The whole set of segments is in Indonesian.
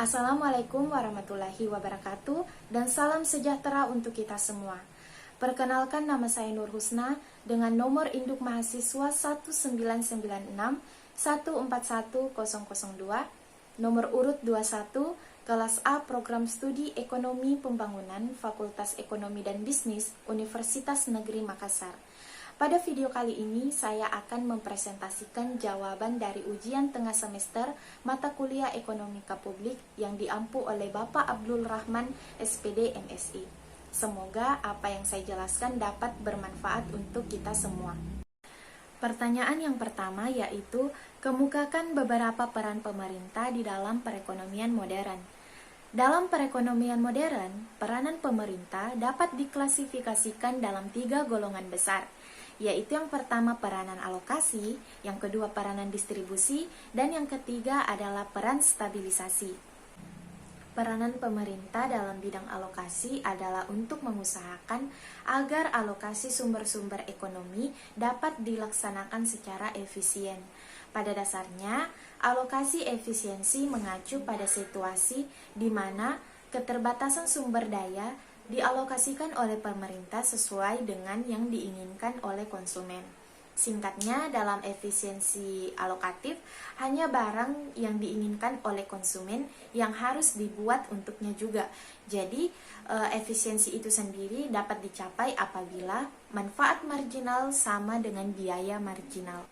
Assalamualaikum warahmatullahi wabarakatuh dan salam sejahtera untuk kita semua. Perkenalkan, nama saya Nur Husna dengan nomor induk mahasiswa 1996 141002, nomor urut 21, kelas A Program Studi Ekonomi Pembangunan Fakultas Ekonomi dan Bisnis Universitas Negeri Makassar. Pada video kali ini, saya akan mempresentasikan jawaban dari ujian tengah semester mata kuliah Ekonomika Publik yang diampu oleh Bapak Abdul Rahman, SPD, MSI. Semoga apa yang saya jelaskan dapat bermanfaat untuk kita semua. Pertanyaan yang pertama yaitu, kemukakan beberapa peran pemerintah di dalam perekonomian modern. Dalam perekonomian modern, peranan pemerintah dapat diklasifikasikan dalam 3 golongan besar, yaitu yang pertama peranan alokasi, yang kedua peranan distribusi, dan yang ketiga adalah peran stabilisasi. Peranan pemerintah dalam bidang alokasi adalah untuk mengusahakan agar alokasi sumber-sumber ekonomi dapat dilaksanakan secara efisien. Pada dasarnya, alokasi efisiensi mengacu pada situasi di mana keterbatasan sumber daya dialokasikan oleh pemerintah sesuai dengan yang diinginkan oleh konsumen. Singkatnya, dalam efisiensi alokatif, hanya barang yang diinginkan oleh konsumen yang harus dibuat untuknya juga. Jadi, efisiensi itu sendiri dapat dicapai apabila manfaat marginal sama dengan biaya marginal.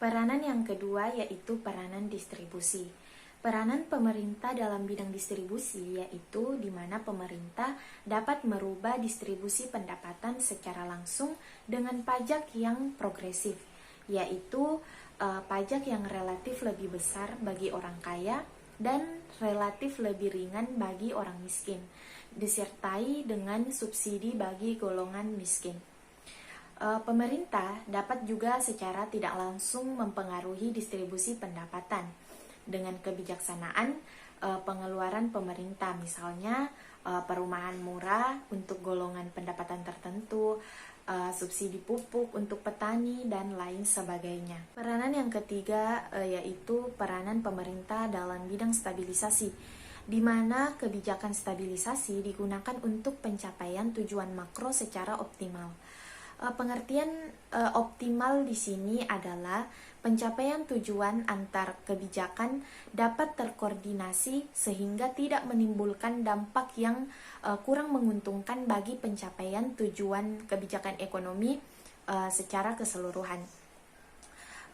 Peranan yang kedua yaitu peranan distribusi. Peranan pemerintah dalam bidang distribusi yaitu di mana pemerintah dapat merubah distribusi pendapatan secara langsung dengan pajak yang progresif, yaitu pajak yang relatif lebih besar bagi orang kaya dan relatif lebih ringan bagi orang miskin, disertai dengan subsidi bagi golongan miskin. Pemerintah dapat juga secara tidak langsung mempengaruhi distribusi pendapatan dengan kebijaksanaan pengeluaran pemerintah, misalnya perumahan murah untuk golongan pendapatan tertentu, subsidi pupuk untuk petani, dan lain sebagainya. Peranan yang ketiga yaitu peranan pemerintah dalam bidang stabilisasi, di mana kebijakan stabilisasi digunakan untuk pencapaian tujuan makro secara optimal. Pengertian optimal di sini adalah pencapaian tujuan antar kebijakan dapat terkoordinasi sehingga tidak menimbulkan dampak yang kurang menguntungkan bagi pencapaian tujuan kebijakan ekonomi secara keseluruhan.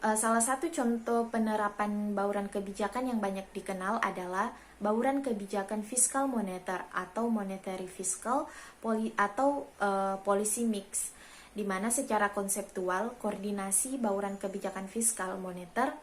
Salah satu contoh penerapan bauran kebijakan yang banyak dikenal adalah bauran kebijakan fiskal moneter atau monetary fiscal atau policy mix, di mana secara konseptual koordinasi bauran kebijakan fiskal moneter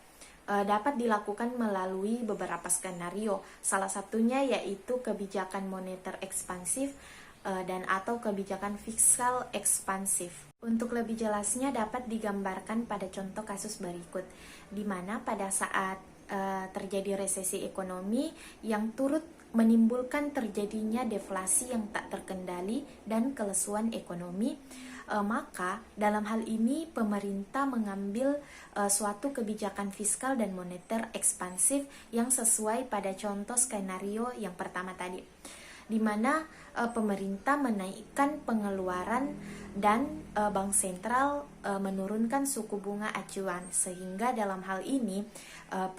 dapat dilakukan melalui beberapa skenario. Salah satunya yaitu kebijakan moneter ekspansif dan atau kebijakan fiskal ekspansif. Untuk lebih jelasnya dapat digambarkan pada contoh kasus berikut, di mana pada saat terjadi resesi ekonomi yang turut menimbulkan terjadinya deflasi yang tak terkendali dan kelesuan ekonomi, maka dalam hal ini pemerintah mengambil suatu kebijakan fiskal dan moneter ekspansif yang sesuai pada contoh skenario yang pertama tadi, di mana pemerintah menaikkan pengeluaran dan bank sentral menurunkan suku bunga acuan, sehingga dalam hal ini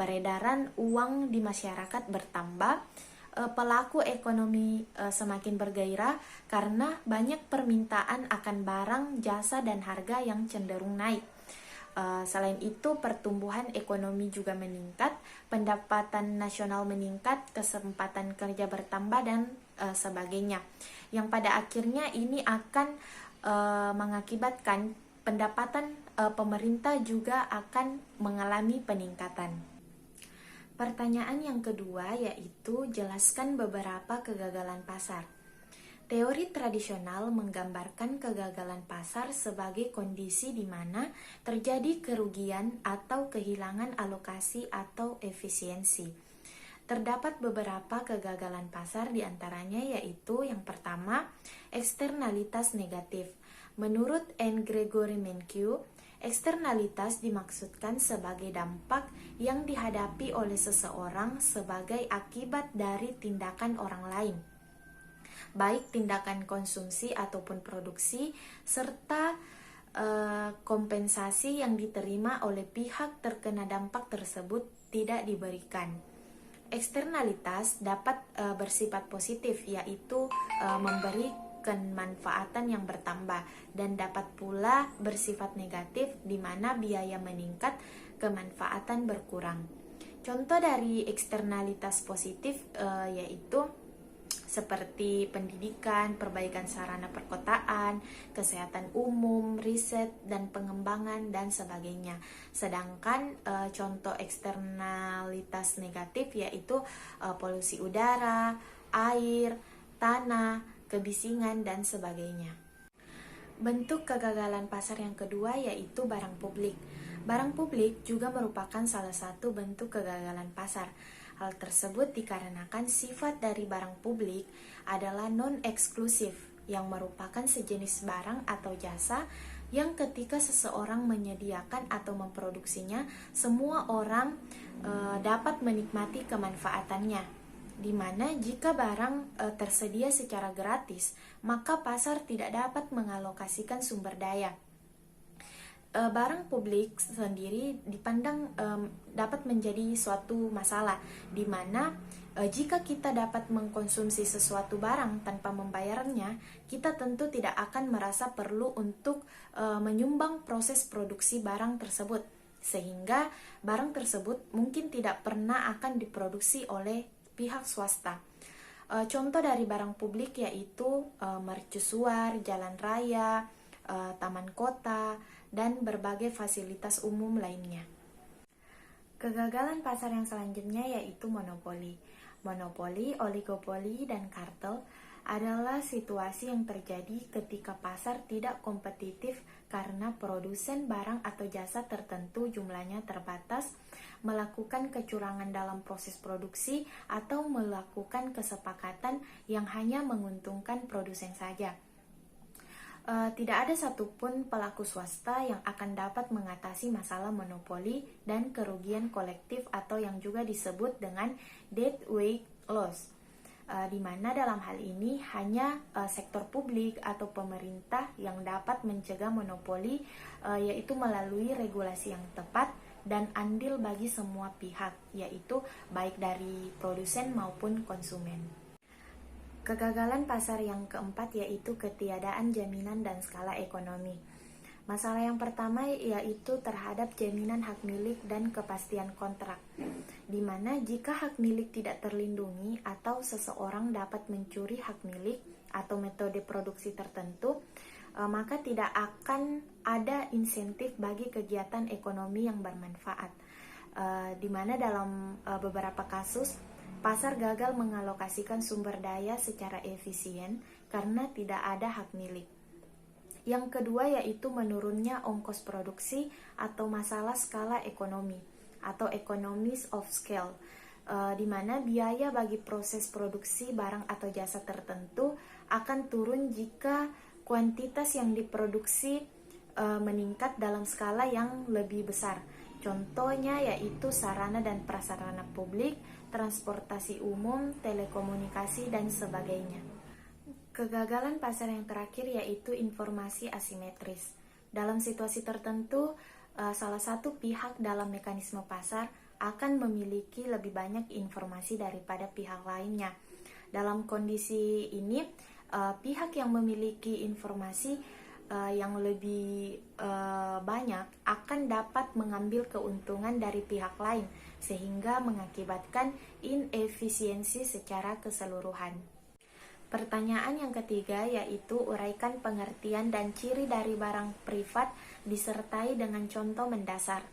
peredaran uang di masyarakat bertambah, pelaku ekonomi semakin bergairah karena banyak permintaan akan barang, jasa, dan harga yang cenderung naik. Selain itu, pertumbuhan ekonomi juga meningkat, pendapatan nasional meningkat, kesempatan kerja bertambah, dan sebagainya. Yang pada akhirnya ini akan mengakibatkan pendapatan pemerintah juga akan mengalami peningkatan. Pertanyaan yang kedua yaitu, jelaskan beberapa kegagalan pasar. Teori tradisional menggambarkan kegagalan pasar sebagai kondisi di mana terjadi kerugian atau kehilangan alokasi atau efisiensi. Terdapat beberapa kegagalan pasar, diantaranya yaitu yang pertama, eksternalitas negatif. Menurut N. Gregory Mankiw, Eksternalitas dimaksudkan sebagai dampak yang dihadapi oleh seseorang sebagai akibat dari tindakan orang lain, baik tindakan konsumsi ataupun produksi, serta kompensasi yang diterima oleh pihak terkena dampak tersebut tidak diberikan. Eksternalitas dapat bersifat positif, yaitu memberi kemanfaatan yang bertambah, dan dapat pula bersifat negatif di mana biaya meningkat, kemanfaatan berkurang. Contoh dari eksternalitas positif yaitu seperti pendidikan, perbaikan sarana perkotaan, kesehatan umum, riset dan pengembangan dan sebagainya. Sedangkan contoh eksternalitas negatif yaitu polusi udara, air, tanah, kebisingan, dan sebagainya. Bentuk kegagalan pasar yang kedua yaitu barang publik. Barang publik juga merupakan salah satu bentuk kegagalan pasar. Hal tersebut dikarenakan sifat dari barang publik adalah non-eksklusif, yang merupakan sejenis barang atau jasa yang ketika seseorang menyediakan atau memproduksinya, semua orang dapat menikmati kemanfaatannya. Di mana jika barang tersedia secara gratis, maka pasar tidak dapat mengalokasikan sumber daya. Barang publik sendiri dipandang dapat menjadi suatu masalah, di mana jika kita dapat mengkonsumsi sesuatu barang tanpa membayarnya, kita tentu tidak akan merasa perlu untuk menyumbang proses produksi barang tersebut, sehingga barang tersebut mungkin tidak pernah akan diproduksi oleh pihak swasta. Contoh dari barang publik yaitu mercusuar, jalan raya, taman kota, dan berbagai fasilitas umum lainnya. Kegagalan pasar yang selanjutnya yaitu monopoli. Monopoli, oligopoli, dan kartel adalah situasi yang terjadi ketika pasar tidak kompetitif karena produsen barang atau jasa tertentu jumlahnya terbatas, melakukan kecurangan dalam proses produksi, atau melakukan kesepakatan yang hanya menguntungkan produsen saja. Tidak ada satupun pelaku swasta yang akan dapat mengatasi masalah monopoli dan kerugian kolektif atau yang juga disebut dengan dead weight loss, di mana dalam hal ini hanya sektor publik atau pemerintah yang dapat mencegah monopoli, yaitu melalui regulasi yang tepat dan andil bagi semua pihak, yaitu baik dari produsen maupun konsumen. Kegagalan pasar yang keempat yaitu ketiadaan jaminan dan skala ekonomi. Masalah yang pertama yaitu terhadap jaminan hak milik dan kepastian kontrak, di mana jika hak milik tidak terlindungi atau seseorang dapat mencuri hak milik atau metode produksi tertentu, maka tidak akan ada insentif bagi kegiatan ekonomi yang bermanfaat, di mana dalam beberapa kasus pasar gagal mengalokasikan sumber daya secara efisien karena tidak ada hak milik. Yang kedua yaitu menurunnya ongkos produksi atau masalah skala ekonomi atau economies of scale, di mana biaya bagi proses produksi barang atau jasa tertentu akan turun jika kuantitas yang diproduksi meningkat dalam skala yang lebih besar. Contohnya yaitu sarana dan prasarana publik, transportasi umum, telekomunikasi, dan sebagainya. Kegagalan pasar yang terakhir yaitu informasi asimetris. Dalam situasi tertentu, salah satu pihak dalam mekanisme pasar akan memiliki lebih banyak informasi daripada pihak lainnya. Dalam kondisi ini, pihak yang memiliki informasi yang lebih banyak akan dapat mengambil keuntungan dari pihak lain, sehingga mengakibatkan inefisiensi secara keseluruhan. Pertanyaan yang ketiga yaitu uraikan pengertian dan ciri dari barang privat disertai dengan contoh mendasar.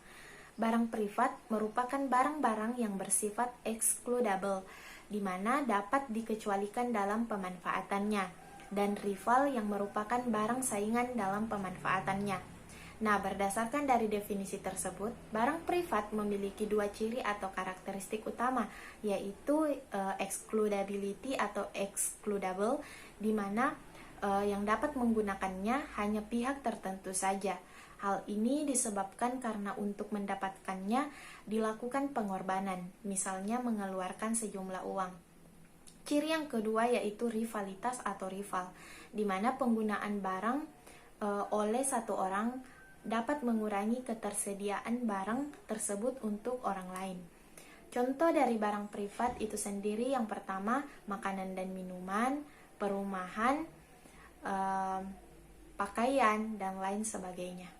Barang privat merupakan barang-barang yang bersifat excludable, di mana dapat dikecualikan dalam pemanfaatannya, dan rival yang merupakan barang saingan dalam pemanfaatannya. Nah, berdasarkan dari definisi tersebut, barang privat memiliki dua ciri atau karakteristik utama, yaitu excludability atau excludable, di mana yang dapat menggunakannya hanya pihak tertentu saja, Hal ini disebabkan karena untuk mendapatkannya dilakukan pengorbanan, misalnya mengeluarkan sejumlah uang. Ciri yang kedua yaitu rivalitas atau rival, di mana penggunaan barang oleh satu orang dapat mengurangi ketersediaan barang tersebut untuk orang lain. Contoh dari barang privat itu sendiri yang pertama makanan dan minuman, perumahan, pakaian, dan lain sebagainya.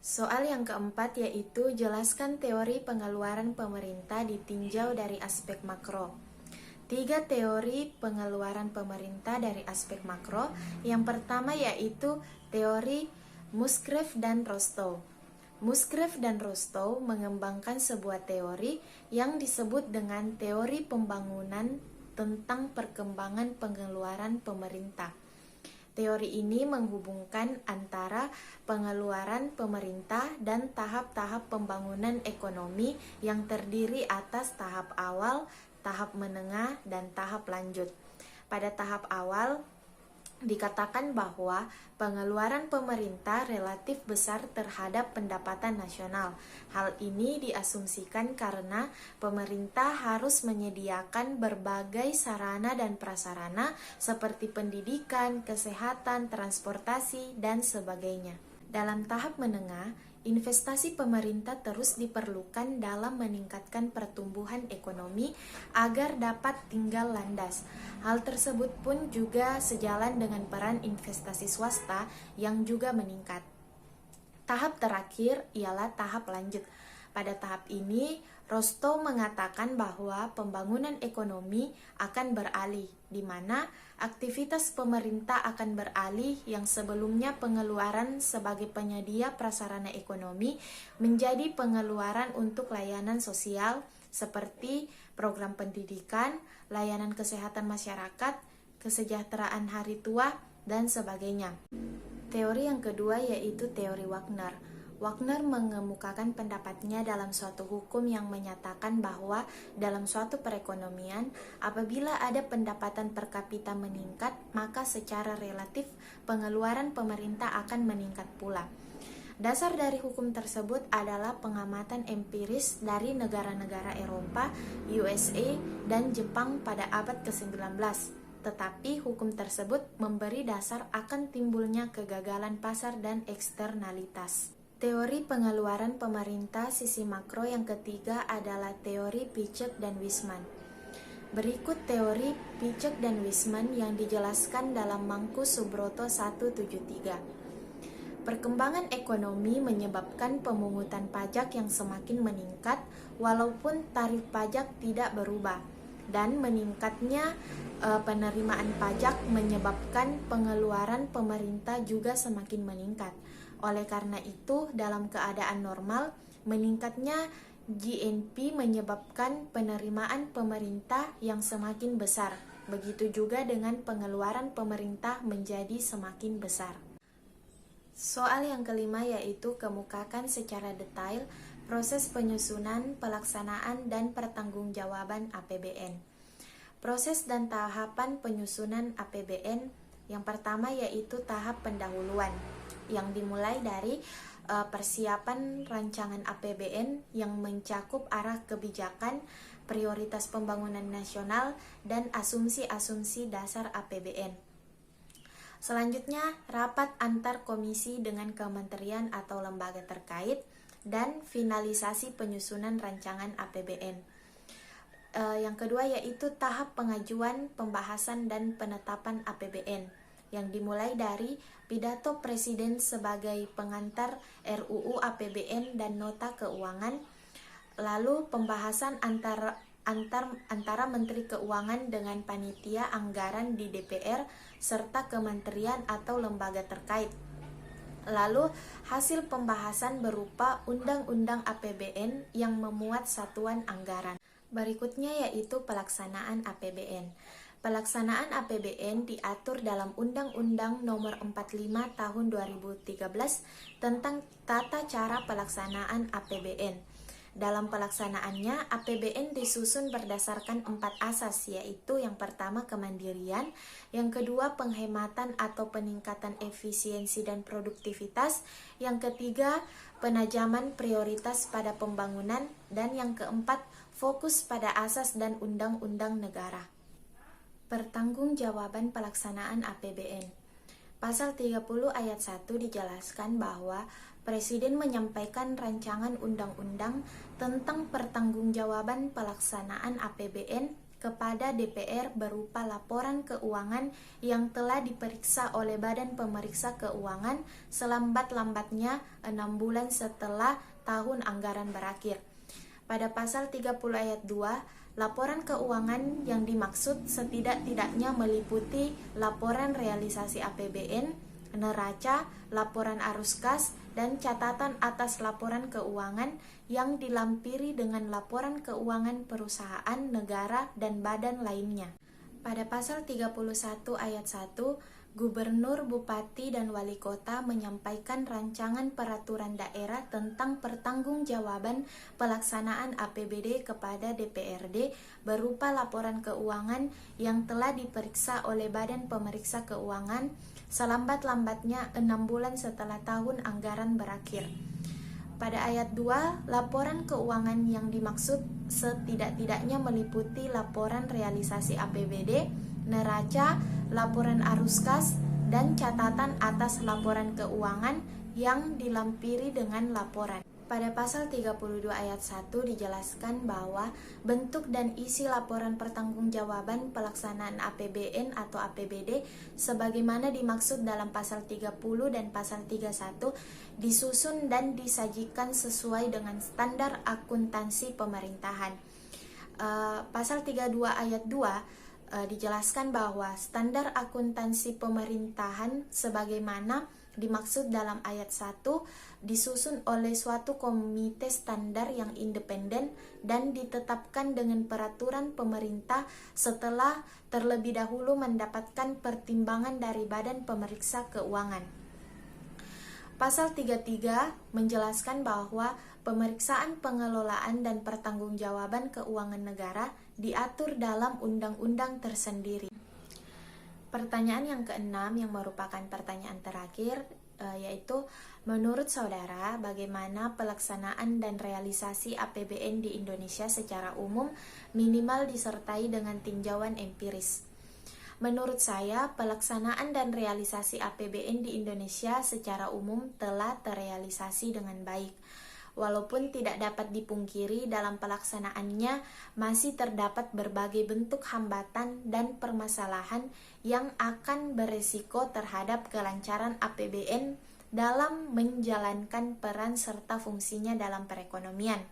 Soal yang keempat yaitu jelaskan teori pengeluaran pemerintah ditinjau dari aspek makro. 3 teori pengeluaran pemerintah dari aspek makro. Yang pertama yaitu teori Musgrave dan Rostow. Musgrave dan Rostow mengembangkan sebuah teori yang disebut dengan teori pembangunan tentang perkembangan pengeluaran pemerintah. Teori ini menghubungkan antara pengeluaran pemerintah dan tahap-tahap pembangunan ekonomi yang terdiri atas tahap awal, tahap menengah, dan tahap lanjut. Pada tahap awal, dikatakan bahwa pengeluaran pemerintah relatif besar terhadap pendapatan nasional. Hal ini diasumsikan karena pemerintah harus menyediakan berbagai sarana dan prasarana seperti pendidikan, kesehatan, transportasi, dan sebagainya. Dalam tahap menengah, investasi pemerintah terus diperlukan dalam meningkatkan pertumbuhan ekonomi agar dapat tinggal landas. Hal tersebut pun juga sejalan dengan peran investasi swasta yang juga meningkat. Tahap terakhir ialah tahap lanjut. Pada tahap ini, Rostow mengatakan bahwa pembangunan ekonomi akan beralih, di mana aktivitas pemerintah akan beralih yang sebelumnya pengeluaran sebagai penyedia prasarana ekonomi menjadi pengeluaran untuk layanan sosial seperti program pendidikan, layanan kesehatan masyarakat, kesejahteraan hari tua, dan sebagainya. Teori yang kedua yaitu teori Wagner. Wagner mengemukakan pendapatnya dalam suatu hukum yang menyatakan bahwa dalam suatu perekonomian, apabila ada pendapatan per kapita meningkat, maka secara relatif pengeluaran pemerintah akan meningkat pula. Dasar dari hukum tersebut adalah pengamatan empiris dari negara-negara Eropa, USA, dan Jepang pada abad ke-19. Tetapi hukum tersebut memberi dasar akan timbulnya kegagalan pasar dan eksternalitas. Teori pengeluaran pemerintah sisi makro yang ketiga adalah teori Piaget dan Huysman. Berikut teori Piaget dan Huysman yang dijelaskan dalam Mangku Subroto 173. Perkembangan ekonomi menyebabkan pemungutan pajak yang semakin meningkat walaupun tarif pajak tidak berubah, dan meningkatnya penerimaan pajak menyebabkan pengeluaran pemerintah juga semakin meningkat. Oleh karena itu, dalam keadaan normal, meningkatnya GNP menyebabkan penerimaan pemerintah yang semakin besar. Begitu juga dengan pengeluaran pemerintah menjadi semakin besar. Soal yang kelima yaitu kemukakan secara detail proses penyusunan, pelaksanaan, dan pertanggungjawaban APBN. Proses dan tahapan penyusunan APBN yang pertama yaitu tahap pendahuluan, yang dimulai dari persiapan rancangan APBN yang mencakup arah kebijakan, prioritas pembangunan nasional, dan asumsi-asumsi dasar APBN. Selanjutnya, rapat antar komisi dengan kementerian atau lembaga terkait, dan finalisasi penyusunan rancangan APBN. Yang kedua yaitu tahap pengajuan, pembahasan, dan penetapan APBN, yang dimulai dari pidato Presiden sebagai pengantar RUU APBN dan nota keuangan, lalu pembahasan antara Menteri Keuangan dengan panitia anggaran di DPR serta kementerian atau lembaga terkait. Lalu hasil pembahasan berupa Undang-Undang APBN yang memuat satuan anggaran. Berikutnya yaitu pelaksanaan APBN. Pelaksanaan APBN diatur dalam Undang-Undang Nomor 45 Tahun 2013 tentang tata cara pelaksanaan APBN. Dalam pelaksanaannya, APBN disusun berdasarkan 4 asas, yaitu yang pertama kemandirian, yang kedua penghematan atau peningkatan efisiensi dan produktivitas, yang ketiga penajaman prioritas pada pembangunan, dan yang keempat fokus pada asas dan undang-undang negara. Pertanggungjawaban pelaksanaan APBN. Pasal 30 ayat 1 dijelaskan bahwa Presiden menyampaikan rancangan undang-undang tentang pertanggungjawaban pelaksanaan APBN kepada DPR berupa laporan keuangan yang telah diperiksa oleh Badan Pemeriksa Keuangan selambat-lambatnya 6 bulan setelah tahun anggaran berakhir. Pada pasal 30 ayat 2, laporan keuangan yang dimaksud setidak-tidaknya meliputi laporan realisasi APBN, neraca, laporan arus kas, dan catatan atas laporan keuangan yang dilampiri dengan laporan keuangan perusahaan, negara, dan badan lainnya. Pada pasal 31 ayat 1, Gubernur, Bupati, dan Wali Kota menyampaikan rancangan peraturan daerah tentang pertanggungjawaban pelaksanaan APBD kepada DPRD berupa laporan keuangan yang telah diperiksa oleh Badan Pemeriksa Keuangan selambat-lambatnya 6 bulan setelah tahun anggaran berakhir. Pada ayat 2, laporan keuangan yang dimaksud setidak-tidaknya meliputi laporan realisasi APBD, neraca, laporan arus kas, dan catatan atas laporan keuangan yang dilampiri dengan laporan. Pada pasal 32 ayat 1 dijelaskan bahwa bentuk dan isi laporan pertanggungjawaban pelaksanaan APBN atau APBD sebagaimana dimaksud dalam pasal 30 dan pasal 31 disusun dan disajikan sesuai dengan standar akuntansi pemerintahan. Pasal 32 ayat 2 dijelaskan bahwa standar akuntansi pemerintahan sebagaimana dimaksud dalam ayat 1 disusun oleh suatu komite standar yang independen dan ditetapkan dengan peraturan pemerintah setelah terlebih dahulu mendapatkan pertimbangan dari Badan Pemeriksa Keuangan. Pasal 33 menjelaskan bahwa pemeriksaan pengelolaan dan pertanggungjawaban keuangan negara diatur dalam undang-undang tersendiri. Pertanyaan yang keenam yang merupakan pertanyaan terakhir yaitu menurut saudara bagaimana pelaksanaan dan realisasi APBN di Indonesia secara umum minimal disertai dengan tinjauan empiris. Menurut saya, pelaksanaan dan realisasi APBN di Indonesia secara umum telah terrealisasi dengan baik. Walaupun tidak dapat dipungkiri dalam pelaksanaannya masih terdapat berbagai bentuk hambatan dan permasalahan yang akan beresiko terhadap kelancaran APBN dalam menjalankan peran serta fungsinya dalam perekonomian.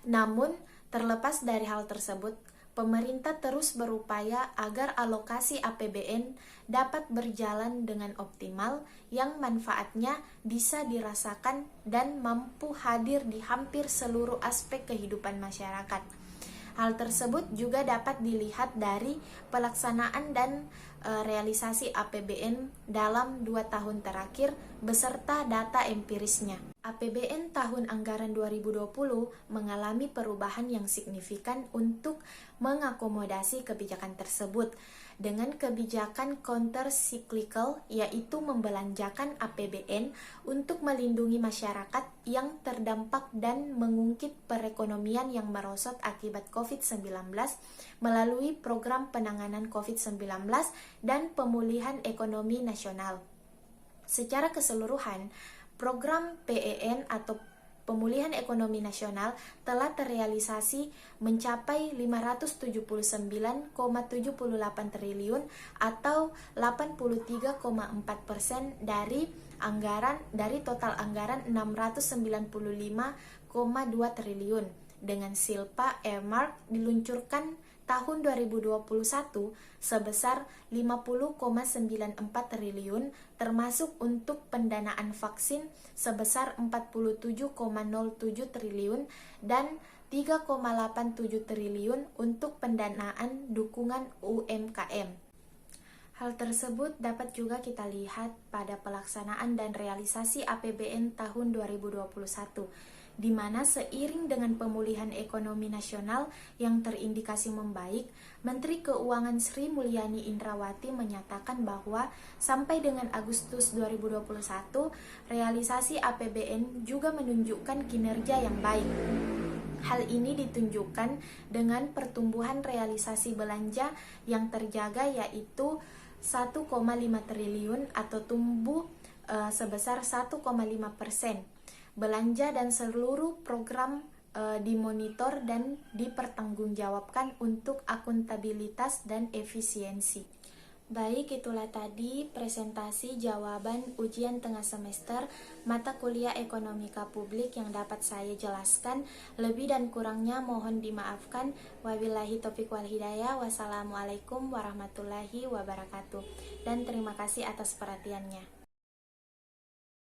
Namun, terlepas dari hal tersebut, pemerintah terus berupaya agar alokasi APBN dapat berjalan dengan optimal yang manfaatnya bisa dirasakan dan mampu hadir di hampir seluruh aspek kehidupan masyarakat. Hal tersebut juga dapat dilihat dari pelaksanaan dan realisasi APBN dalam 2 tahun terakhir beserta data empirisnya. APBN tahun anggaran 2020 mengalami perubahan yang signifikan untuk mengakomodasi kebijakan tersebut dengan kebijakan counter-cyclical, yaitu membelanjakan APBN untuk melindungi masyarakat yang terdampak dan mengungkit perekonomian yang merosot akibat COVID-19 melalui program penanganan COVID-19 dan pemulihan ekonomi nasional. Secara keseluruhan, program PEN atau Pemulihan Ekonomi Nasional telah terrealisasi mencapai 579,78 triliun atau 83,4% dari total anggaran 695,2 triliun. Dengan silpa earmark diluncurkan tahun 2021 sebesar 50,94 triliun termasuk untuk pendanaan vaksin sebesar 47,07 triliun dan 3,87 triliun untuk pendanaan dukungan UMKM. Hal tersebut dapat juga kita lihat pada pelaksanaan dan realisasi APBN tahun 2021, di mana seiring dengan pemulihan ekonomi nasional yang terindikasi membaik, Menteri Keuangan Sri Mulyani Indrawati menyatakan bahwa sampai dengan Agustus 2021, realisasi APBN juga menunjukkan kinerja yang baik. Hal ini ditunjukkan dengan pertumbuhan realisasi belanja yang terjaga, yaitu 1,5 triliun atau tumbuh sebesar 1,5%. Belanja dan seluruh program dimonitor dan dipertanggungjawabkan untuk akuntabilitas dan efisiensi. Baik, itulah tadi presentasi jawaban ujian tengah semester mata kuliah Ekonomika Publik yang dapat saya jelaskan. Lebih dan kurangnya mohon dimaafkan. Wabillahi taufiq wal hidayah. Wassalamualaikum warahmatullahi wabarakatuh. Dan terima kasih atas perhatiannya.